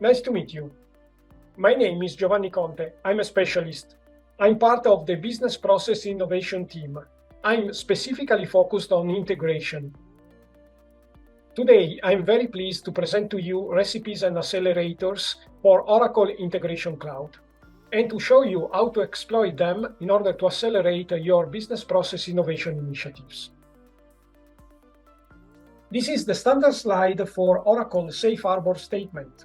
Nice to meet you. My name is Giovanni Conte. I'm a specialist. I'm part of the Business Process Innovation team. I'm specifically focused on integration. Today, I'm very pleased to present to you Recipes and Accelerators for Oracle Integration Cloud, and to show you how to exploit them in order to accelerate your business process innovation initiatives. This is the standard slide for Oracle Safe Harbor statement.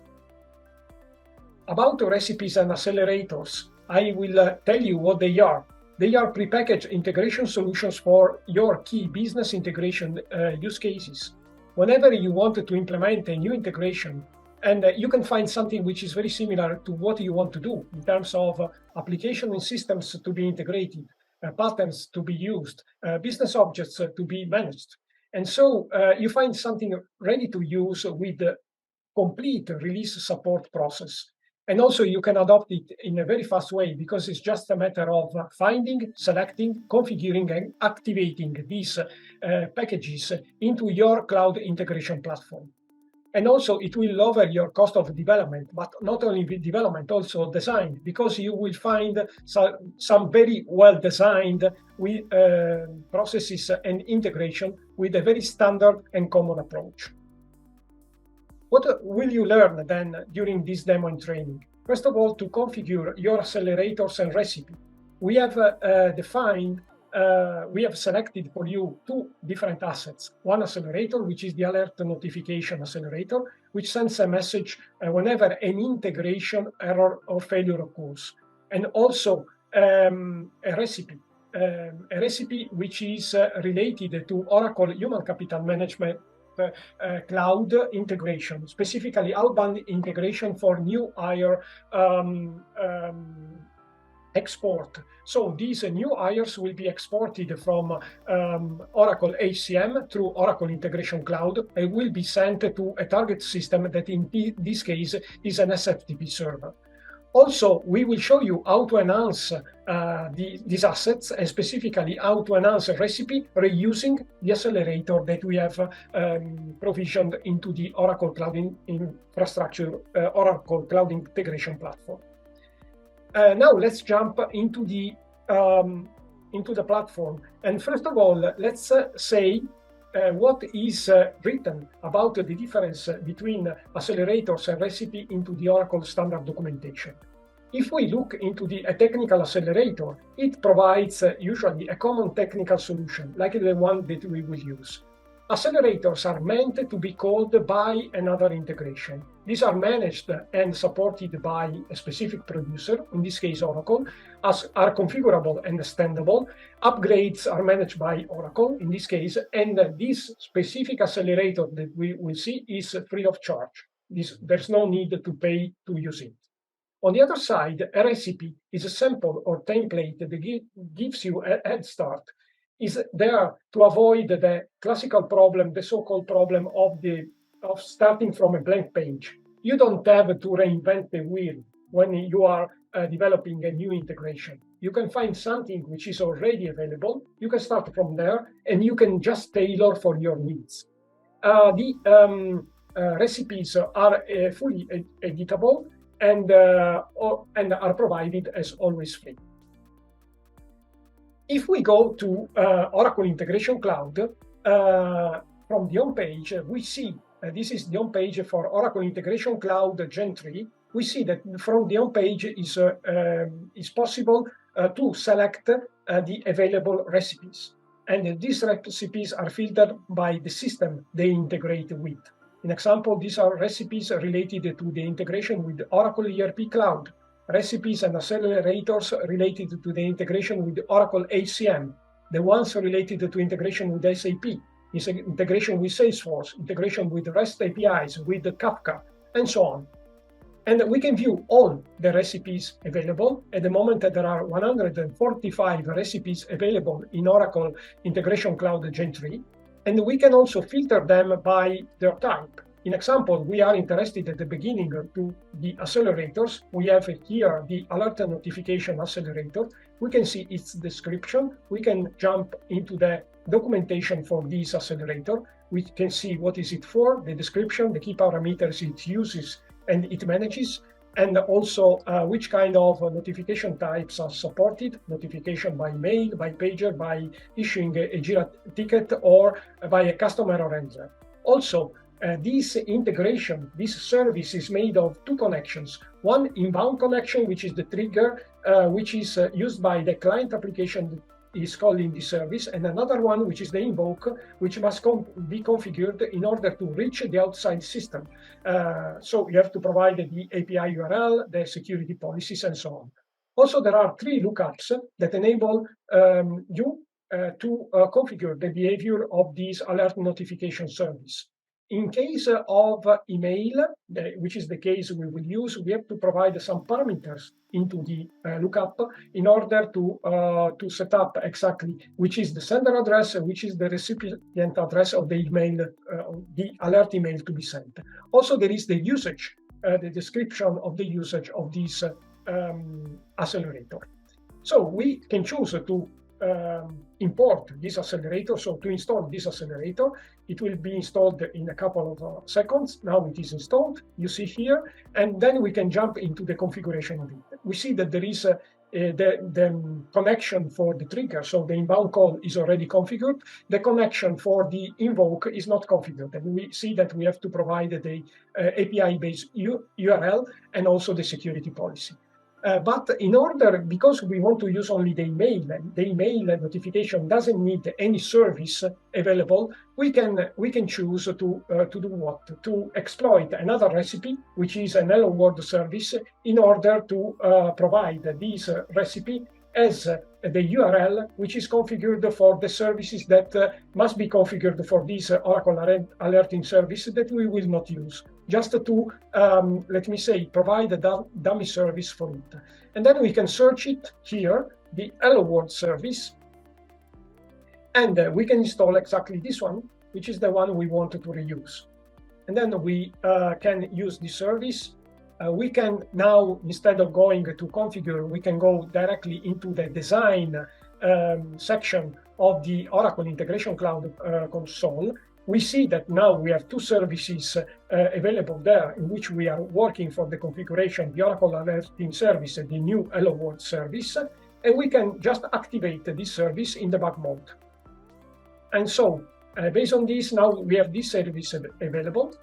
About Recipes and Accelerators, I will tell you what they are. They are prepackaged integration solutions for your key business integration use cases. Whenever you want to implement a new integration, and you can find something which is very similar to what you want to do in terms of application and systems to be integrated, patterns to be used, business objects to be managed. And so you find something ready to use with the complete release support process. And also you can adopt it in a very fast way because it's just a matter of finding, selecting, configuring, and activating these packages into your cloud integration platform. And also it will lower your cost of development, but not only development, also design, because you will find some very well-designed processes and integration with a very standard and common approach. What will you learn then during this demo and training? First of all, to configure your accelerators and recipe. We have selected for you two different assets. One accelerator, which is the alert notification accelerator, which sends a message whenever an integration error or failure occurs. And also a recipe which is related to Oracle Human Capital Management cloud integration, specifically outbound integration for new hire export. So these new hires will be exported from Oracle HCM through Oracle Integration Cloud and will be sent to a target system that in this case is an SFTP server. Also, we will show you how to enhance these assets, and specifically how to enhance a recipe reusing the accelerator that we have provisioned into the Oracle Cloud Infrastructure, Oracle Cloud Integration Platform. Now let's jump into the platform. And first of all, let's say what is written about the difference between accelerators and recipe into the Oracle standard documentation. If we look into a technical accelerator, it provides usually a common technical solution, like the one that we will use. Accelerators are meant to be called by another integration. These are managed and supported by a specific producer, in this case Oracle, are configurable and extendable. Upgrades are managed by Oracle, in this case, and this specific accelerator that we will see is free of charge. There's no need to pay to use it. On the other side, a recipe is a sample or template that gives you a head start. Is there to avoid the classical problem, the so-called problem of starting from a blank page. You don't have to reinvent the wheel when you are developing a new integration. You can find something which is already available. You can start from there, and you can just tailor for your needs. Recipes are fully editable and are provided as always free. If we go to Oracle Integration Cloud, from the home page, we see, this is the home page for Oracle Integration Cloud Gen 3. We see that from the home page is possible to select the available recipes. And these recipes are filtered by the system they integrate with. In example, these are recipes related to the integration with Oracle ERP Cloud, recipes and accelerators related to the integration with Oracle HCM, the ones related to integration with SAP, integration with Salesforce, integration with REST APIs, with Kafka, and so on. And we can view all the recipes available. At the moment, there are 145 recipes available in Oracle Integration Cloud Gen 3, and we can also filter them by their type. In example, we are interested at the beginning to the accelerators. We have here the alert notification accelerator. We can see its description. We can jump into the documentation for this accelerator. We can see what is it for, the description, the key parameters it uses and it manages, and also which kind of notification types are supported, notification by mail, by pager, by issuing a Jira ticket, or by a customer or user. Also, this integration, this service is made of two connections. One inbound connection, which is the trigger, which is used by the client application that is calling the service, and another one, which is the invoke, which must be configured in order to reach the outside system. So you have to provide the API URL, the security policies, and so on. Also, there are three lookups that enable you to configure the behavior of this alert notification service. In case of email, which is the case we will use, we have to provide some parameters into the lookup in order to set up exactly which is the sender address, which is the recipient address of the email, the alert email to be sent. Also, there is the usage, the description of the usage of this accelerator. So we can choose to import this accelerator. So to install this accelerator, it will be installed in a couple of seconds. Now it is installed, you see here, and then we can jump into the configuration of it. We see that there is the connection for the trigger, so the inbound call is already configured. The connection for the invoke is not configured, and we see that we have to provide the API-based URL and also the security policy. But in order, because we want to use only the email notification doesn't need any service available, we can choose to do what? To exploit another recipe, which is an hello world service, in order to provide this recipe as the URL, which is configured for the services that must be configured for this Oracle alerting service that we will not use, just to, let me say, provide a dummy service for it. And then we can search it here, the Hello World service, and we can install exactly this one, which is the one we wanted to reuse. And then we can use the service. We can now, instead of going to configure, we can go directly into the design section of the Oracle Integration Cloud console. We see that now we have two services available there in which we are working for the configuration, the Oracle Alerting Service and the new Hello World service, and we can just activate this service in debug mode. And so, based on this, now we have this service available.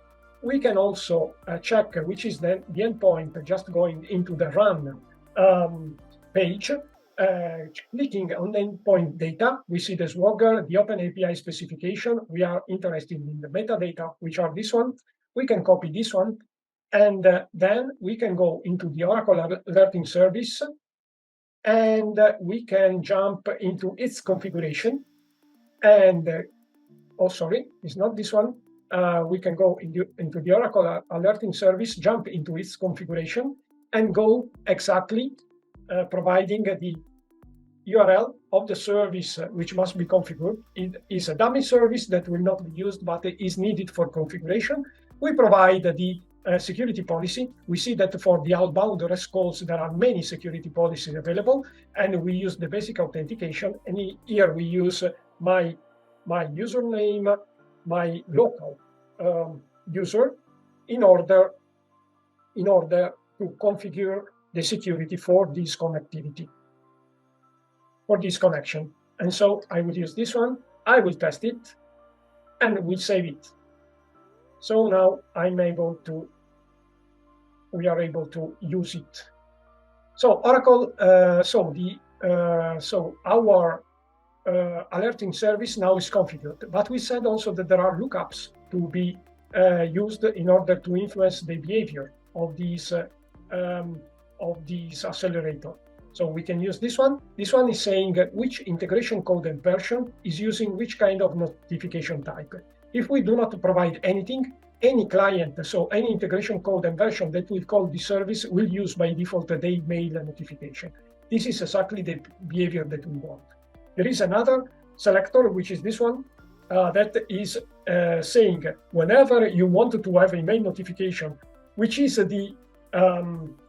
We can also check which is the endpoint, just going into the run page. Clicking on the endpoint data, we see the Swagger, the Open API specification. We are interested in the metadata, which are this one. We can copy this one, and then we can go into the Oracle Alerting Service, and we can jump into its configuration. And, oh, sorry, it's not this one. We can go into the Oracle Alerting Service, jump into its configuration, and go exactly providing the URL of the service which must be configured. It is a dummy service that will not be used, but it is needed for configuration. We provide the security policy. We see that for the outbound REST calls, there are many security policies available, and we use the basic authentication. And here we use my username, my local user, in order to configure the security for this connectivity, for this connection. And so I will use this one, I will test it, and we'll save it. So now we are able to use it. So Oracle, so our alerting service now is configured, but we said also that there are lookups to be used in order to influence the behavior of these accelerator. So we can use this one. This one is saying which integration code and version is using which kind of notification type. If we do not provide anything, any client, so any integration code and version that will call the service will use by default the email notification. This is exactly the behavior that we want. There is another selector, which is this one, that is saying whenever you want to have email notification, which is the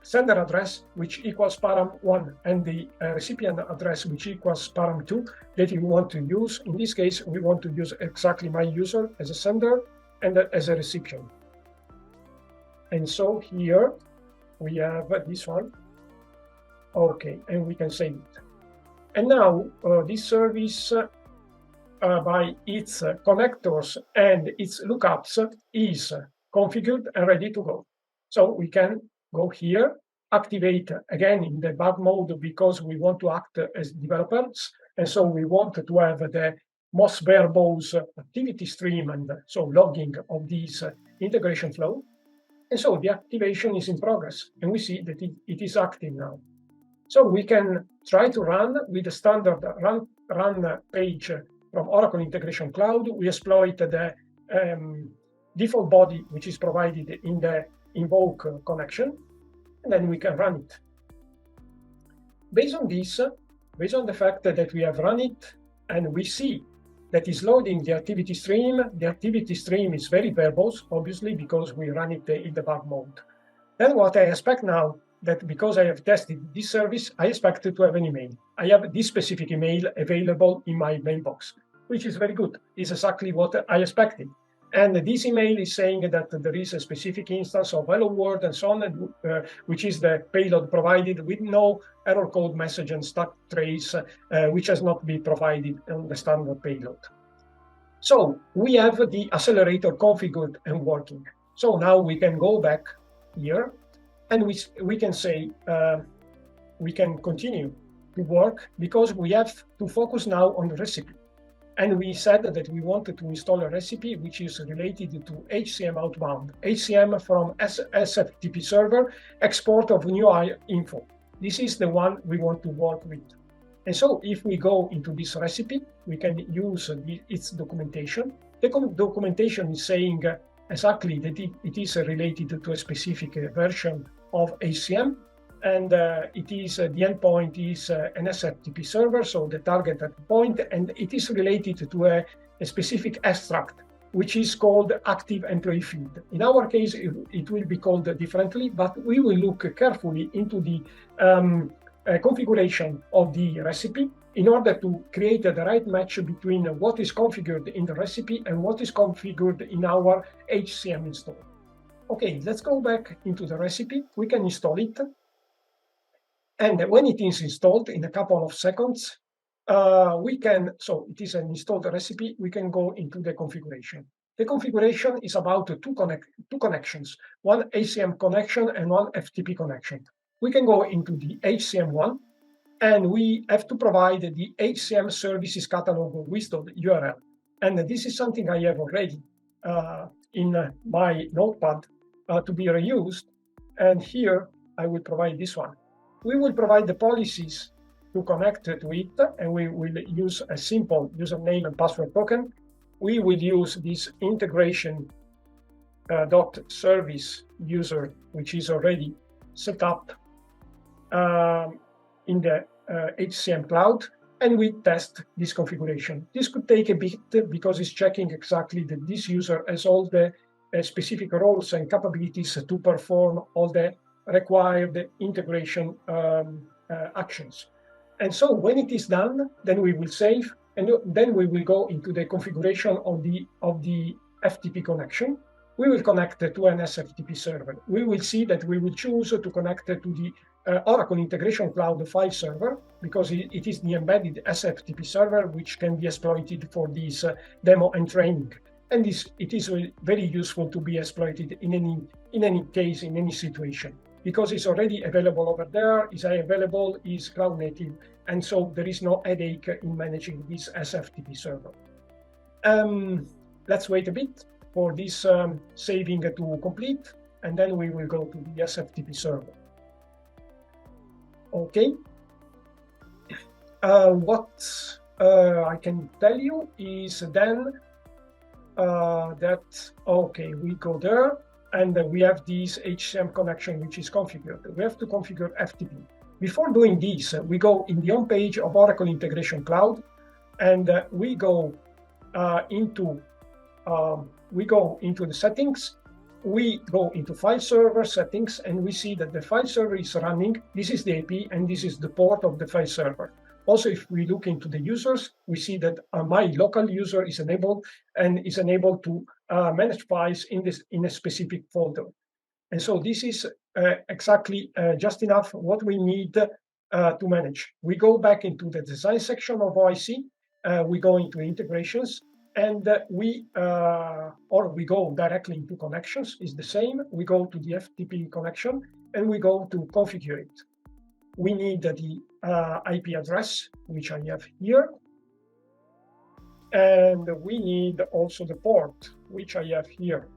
sender address, which equals param1, and the recipient address, which equals param2, that you want to use. In this case, we want to use exactly my user as a sender and as a recipient. And so here we have this one. Okay, and we can save it. And now this service by its connectors and its lookups is configured and ready to go. So we can go here, activate again in debug mode because we want to act as developers. And so we want to have the most bare bones activity stream and so logging of this integration flow. And so the activation is in progress, and we see that it is active now. So we can try to run with the standard run page from Oracle Integration Cloud. We exploit the default body, which is provided in the invoke connection, and then we can run it. Based on this, based on the fact that we have run it, and we see that is loading the activity stream is very verbose, obviously, because we run it in debug mode. Then what I expect now, that because I have tested this service, I expect to have an email. I have this specific email available in my mailbox, which is very good. It's exactly what I expected. And this email is saying that there is a specific instance of hello world and so on, which is the payload provided with no error code message and stack trace, which has not been provided on the standard payload. So we have the accelerator configured and working. So now we can go back here, and we can say we can continue to work because we have to focus now on the recipe. And we said that we wanted to install a recipe which is related to HCM outbound, HCM from SFTP server, export of new info. This is the one we want to work with. And so if we go into this recipe, we can use its documentation. The documentation is saying exactly that it is related to a specific version of HCM, and it is the endpoint is an SFTP server, so the target point, and it is related to a specific extract, which is called active employee field. In our case, it will be called differently, but we will look carefully into the configuration of the recipe in order to create the right match between what is configured in the recipe and what is configured in our HCM install. Okay, let's go back into the recipe. We can install it. And when it is installed in a couple of seconds, we can, so it is an installed recipe, we can go into the configuration. The configuration is about two connections, one HCM connection and one FTP connection. We can go into the HCM one, and we have to provide the HCM services catalog wizard URL. And this is something I have already in my notepad to be reused. And here I will provide this one. We will provide the policies to connect to it, and we will use a simple username and password token. We will use this integration .service user, which is already set up in the HCM cloud, and we test this configuration. This could take a bit because it's checking exactly that this user has all the specific roles and capabilities to perform all the required integration actions. And so when it is done, then we will save, and then we will go into the configuration of the FTP connection. We will connect to an SFTP server. We will see that we will choose to connect to the Oracle Integration Cloud file server, because it is the embedded SFTP server which can be exploited for this demo and training. And it is very useful to be exploited in any case, in any situation, because it's already available over there, is available, is cloud native, and so there is no headache in managing this SFTP server. Let's wait a bit for this saving to complete, and then we will go to the SFTP server. Okay. What I can tell you is then that, okay, we go there, and we have this HCM connection which is configured. We have to configure FTP. Before doing this, we go in the home page of Oracle Integration Cloud, and we go into the settings. We go into file server settings, and we see that the file server is running. This is the IP, and this is the port of the file server. Also, if we look into the users, we see that my local user is enabled and is enabled to manage files in a specific folder. And so this is exactly just enough what we need to manage. We go back into the design section of OIC, we go into integrations, and we go directly into connections, is the same. We go to the FTP connection, and we go to configure it. We need the IP address, which I have here. And we need also the port, which I have here.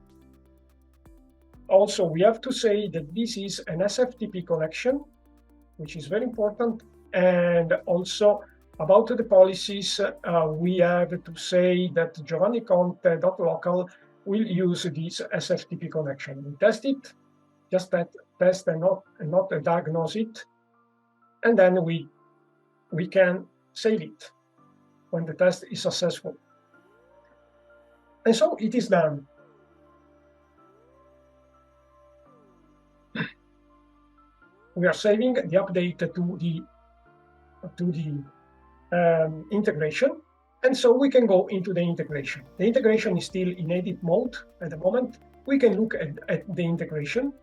Also, we have to say that this is an SFTP connection, which is very important. And also about the policies, we have to say that Giovanni Conte.local will use this SFTP connection. We test it, just that test and not diagnose it. And then we can save it when the test is successful. And so it is done. We are saving the update to the integration, and so we can go into the integration. The integration is still in edit mode at the moment. We can look at the integration,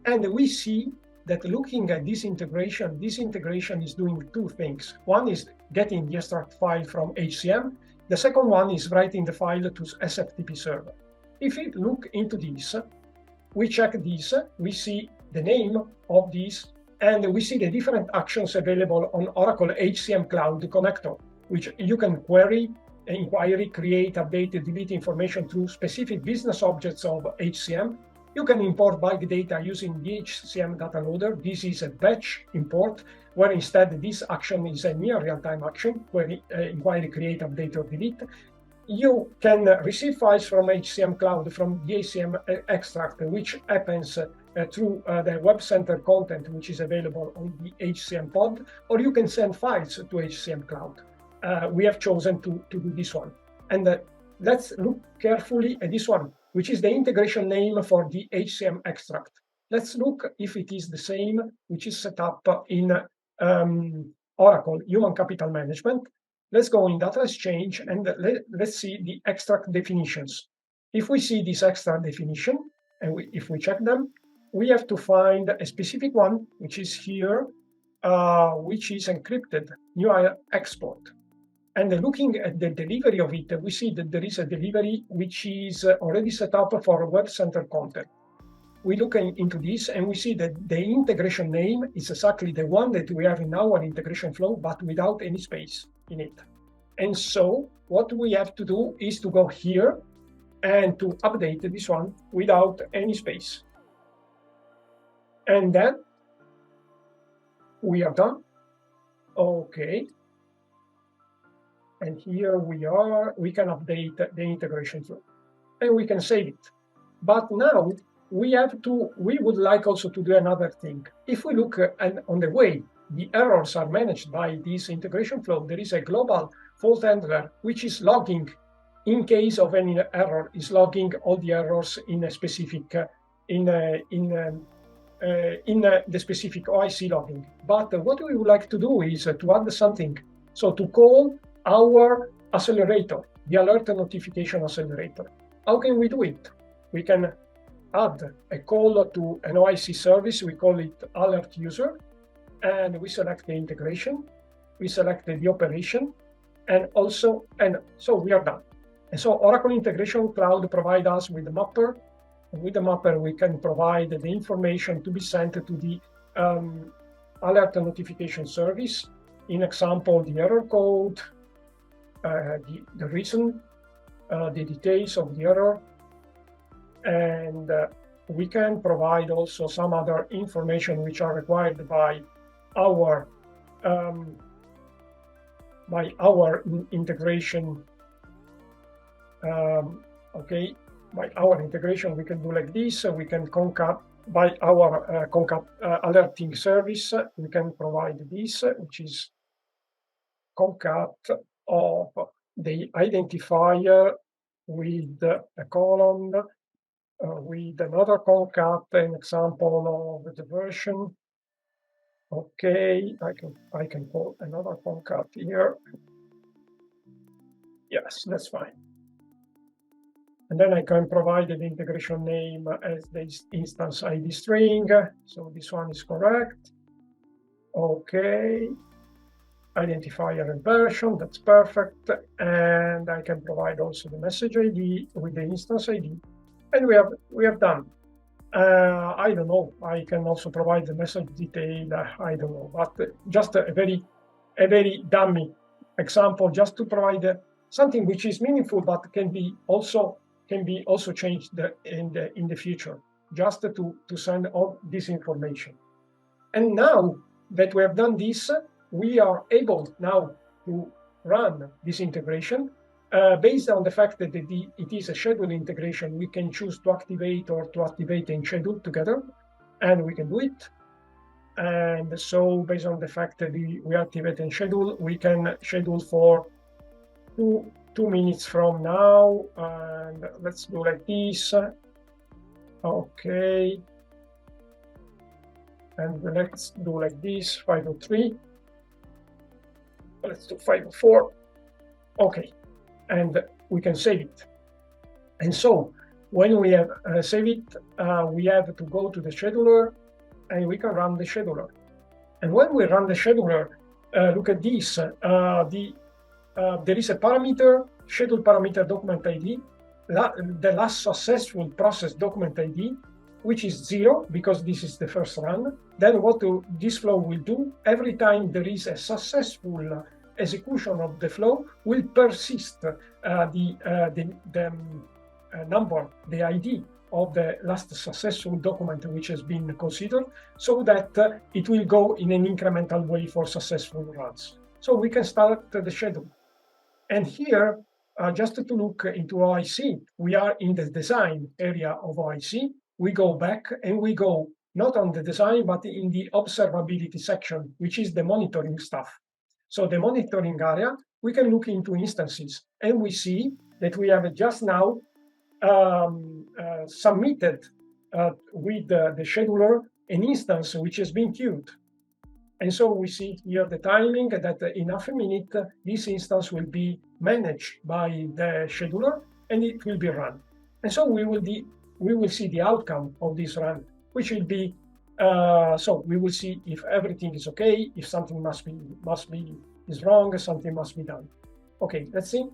and we see that looking at this integration is doing two things. One is getting the extract file from HCM. The second one is writing the file to SFTP server. If we look into this, we check this, we see the name of this, and we see the different actions available on Oracle HCM Cloud Connector, which you can query, inquiry, create, update, delete information through specific business objects of HCM. You can import bulk data using the HCM data loader. This is a batch import, where instead this action is a near real-time action, query, inquiry, create, update, or delete. You can receive files from HCM Cloud from the HCM extract, which happens through the Web Center content, which is available on the HCM pod, or you can send files to HCM Cloud. We have chosen to do this one. And let's look carefully at this one, which is the integration name for the HCM extract. Let's look if it is the same, which is set up in Oracle Human Capital Management. Let's go in Data Exchange and let's see the extract definitions. If we see this extract definition, and if we check them, we have to find a specific one, which is here, which is encrypted, new export. And looking at the delivery of it, we see that there is a delivery which is already set up for Web Center content. We look into this and we see that the integration name is exactly the one that we have in our integration flow, but without any space in it. And so what we have to do is to go here and to update this one without any space. And then we are done. Okay. And here we are, we can update the integration flow and we can save it. But now we would like also to do another thing. If we look on the way the errors are managed by this integration flow, there is a global fault handler which is logging, in case of any error, is logging all the errors in a specific in the specific OIC logging. But what we would like to do is to add something. So to call our accelerator, the alert notification accelerator. How can we do it? We can add a call to an OIC service. We call it alert user, and we select the integration. We select the operation, and so we are done. And so Oracle Integration Cloud provides us with the mapper. And with the mapper, we can provide the information to be sent to the alert notification service. In example, the error code, the reason, the details of the error, and we can provide also some other information which are required by our integration. Okay, by our integration, we can do like this. We can concat by our concat alerting service. We can provide this, which is concat of the identifier with a column, with another concat, an example of the version. Okay, I can call another concat here. Yes, that's fine. And then I can provide the integration name as the instance ID string. So this one is correct. Okay. Identifier and version, that's perfect. And I can provide also the message ID with the instance ID. And we have done. I don't know. I can also provide the message detail. I don't know, but just a very dummy example, just to provide something which is meaningful, but can be also changed in the future, just to send all this information. And now that we have done this, we are able now to run this integration. Based on the fact that it is a scheduled integration, we can choose to activate or to activate and schedule together, and we can do it. And so based on the fact that we activate and schedule, we can schedule for 2 minutes from now, and let's do like this. Okay. And let's do like this, 503. Let's do 504. Okay. And we can save it. And so when we have saved it, we have to go to the scheduler and we can run the scheduler. And when we run the scheduler, look at this. There is a parameter, schedule parameter document ID, the last successful process document ID, which is 0 because this is the first run. Then what this flow will do, every time there is a successful execution of the flow, will persist the number, the ID of the last successful document which has been considered, so that it will go in an incremental way for successful runs. So we can start the schedule. And here, just to look into OIC, we are in the design area of OIC. We go back and we go not on the design, but in the observability section, which is the monitoring stuff. So the monitoring area, we can look into instances, and we see that we have just now submitted with the scheduler an instance which has been queued. And so we see here the timing that in half a minute, this instance will be managed by the scheduler and it will be run. And so we will see the outcome of this run, which will be, so we will see if everything is okay, if something is wrong, something must be done. Okay, let's see.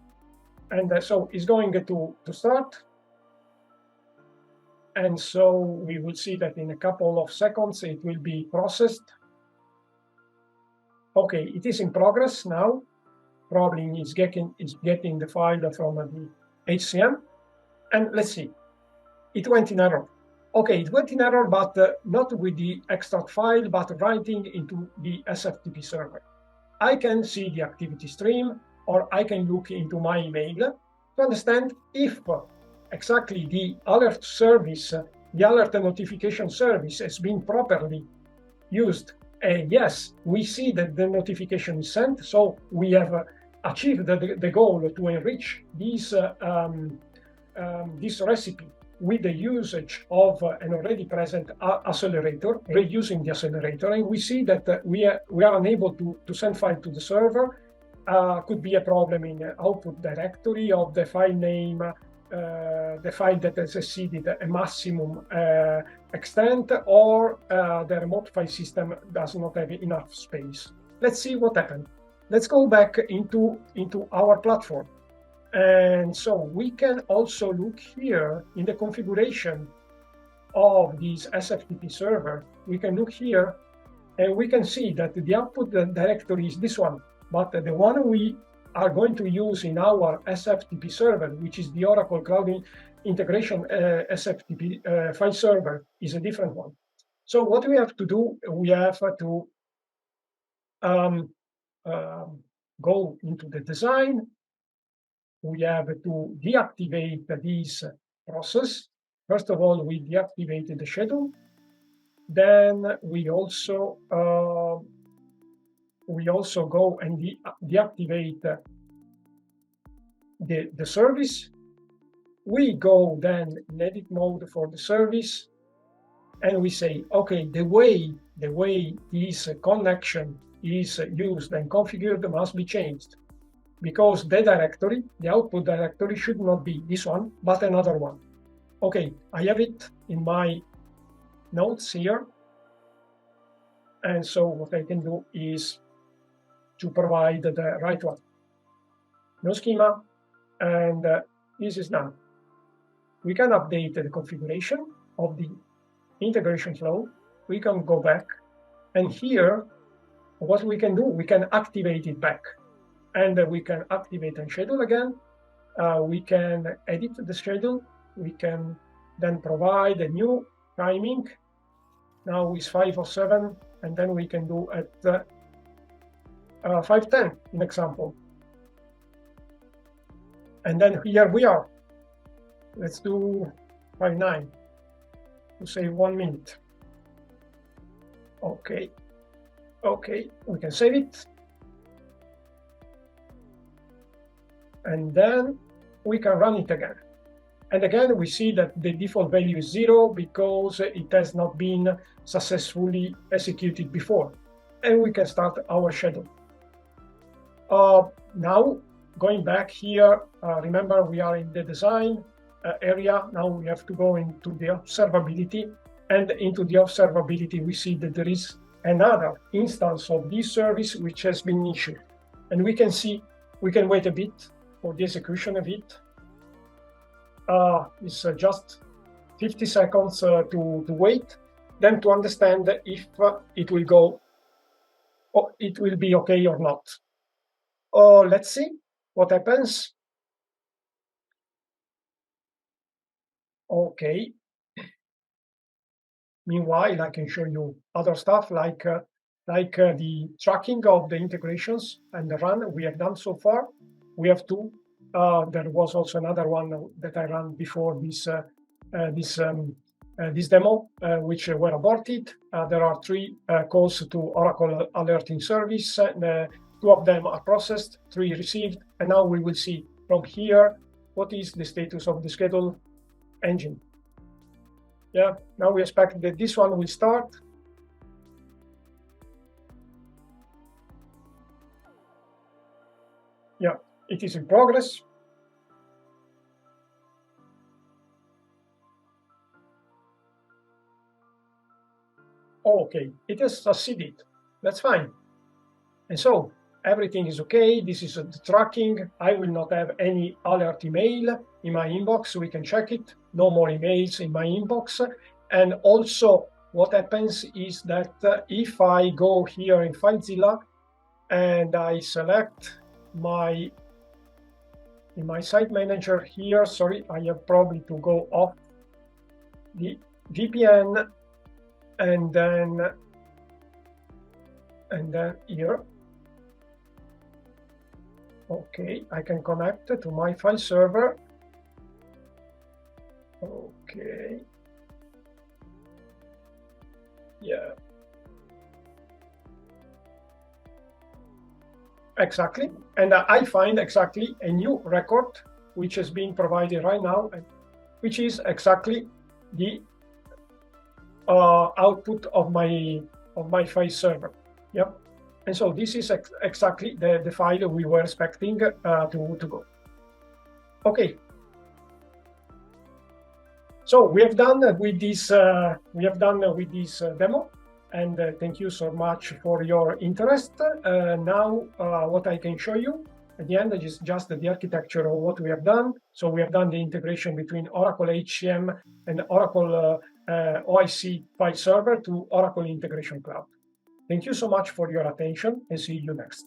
And so it's going to start. And so we will see that in a couple of seconds, it will be processed. Okay, it is in progress now. Probably it's getting the file from the HCM. And let's see. It went in error. Okay, it went in error, but not with the extract file, but writing into the SFTP server. I can see the activity stream, or I can look into my email to understand if exactly the alert service, the alert notification service has been properly used. And yes, we see that the notification is sent, so we have achieved the goal to enrich this recipe with the usage of an already present accelerator, reusing the accelerator, and we see that we are unable to send file to the server. Could be a problem in output directory of the file name, the file that has exceeded a maximum extent, or the remote file system does not have enough space. Let's see what happened. Let's go back into our platform. And so we can also look here in the configuration of this SFTP server. We can look here and we can see that the output directory is this one, but the one we are going to use in our SFTP server, which is the Oracle Cloud Integration SFTP file server, is a different one. So what we have to do, we have to go into the design. We have to deactivate this process. First of all, we deactivated the schedule. Then we also go and deactivate the service. We go then in edit mode for the service, and we say, okay, the way this connection is used and configured must be changed. because the directory, the output directory, should not be this one, but another one. Okay, I have it in my notes here. And so what I can do is to provide the right one. No schema, and this is done. We can update the configuration of the integration flow. We can go back, and here, what we can do, we can activate it back. And we can activate and schedule again. We can edit the schedule. We can then provide a new timing. Now it's 5:07, and then we can do at 5:10, in example. And then here we are. Let's do 5:09 to save 1 minute. Okay. Okay, we can save it. And then we can run it again. And again, we see that the default value is 0 because it has not been successfully executed before. And we can start our schedule. Now, going back here, remember we are in the design area. Now we have to go into the observability. And into the observability, we see that there is another instance of this service which has been issued. And we can see, we can wait a bit for the execution of it. It's just 50 seconds to wait, then to understand if it will go, or it will be okay or not. Let's see what happens. Okay. Meanwhile, I can show you other stuff like the tracking of the integrations and the run we have done so far. We have two. There was also another one that I ran before this this demo, which were aborted. There are 3 calls to Oracle alerting service. 2 of them are processed, 3 received, and now we will see from here what is the status of the schedule engine. Yeah, now we expect that this one will start. Yeah, it is in progress. Okay, it has succeeded. That's fine. And so everything is okay. This is the tracking. I will not have any alert email in my inbox. We can check it. No more emails in my inbox. And also what happens is that if I go here in FileZilla and I select in my site manager here, sorry, I have probably to go off the VPN and then here. Okay, I can connect to my file server. Okay. Yeah. Exactly. And I find exactly a new record which is being provided right now, which is exactly the output of my file server. Yep. And so this is exactly the file we were expecting to go. Okay. So we have done with this demo, and thank you so much for your interest. Now, what I can show you at the end is just the architecture of what we have done. So we have done the integration between Oracle HCM and Oracle OIC file server to Oracle Integration Cloud. Thank you so much for your attention, and see you next.